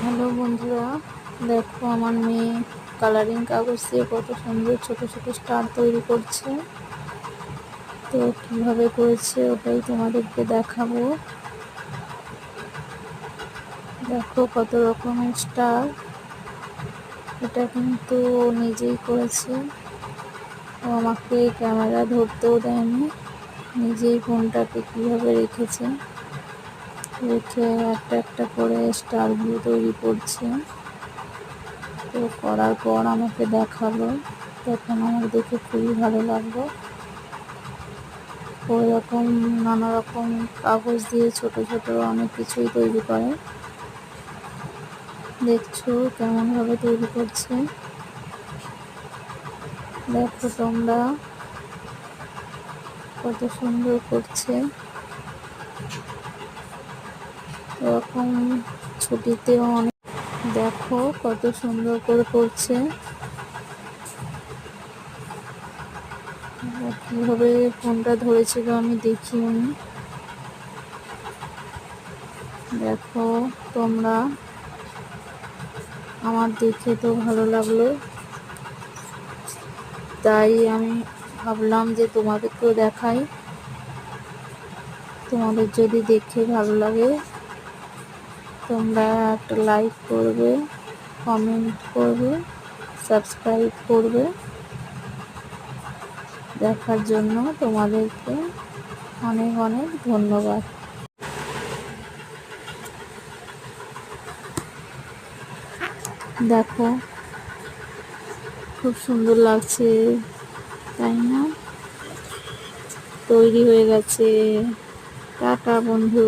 Hello বন্ধুরা, দেখো আমার মেয়ে কালারিং কাগজ দিয়ে কত সুন্দর ছোট ছোট স্টার তৈরি করছে। তো কিভাবে করেছে ওটাই তোমাদেরকে দেখাবো। দেখো কত রকমের স্টার। এটা কিন্তু ও নিজেই করেছে, ও আমাকে ক্যামেরা ধরতেও দেয়নি, নিজেই ফোনটাকে কিভাবে রেখেছে, রেখে একটা একটা করে স্টারগুলো তৈরি করছে। তো করার পর আমাকে দেখালো, তখন আমার দেখে খুবই ভালো লাগলো। ওই রকম নানা রকম কাগজ দিয়ে ছোট ছোট অনেক কিছুই তৈরি করে। দেখছো কেমন ভাবে তৈরি করছে, দেখো তোমরা কত সুন্দর করছে। এরকম ছুটিতেও অনেক, দেখো কত সুন্দর করে করছে। কিভাবে ফোনটা ধরেছিল আমি দেখিনি। দেখো তোমরা, আমার দেখে তো ভালো লাগলো, তাই আমি ভাবলাম যে তোমাদেরকেও দেখাই। তোমাদের যদি দেখে ভালো লাগে তোমরা একটা লাইক করবে, কমেন্ট করবে, সাবস্ক্রাইব করবে। দেখার জন্য তোমাদেরকে অনেক অনেক ধন্যবাদ। দেখো খুব সুন্দর লাগছে, তাই না? তৈরি হয়ে গেছে। টাটা বন্ধু।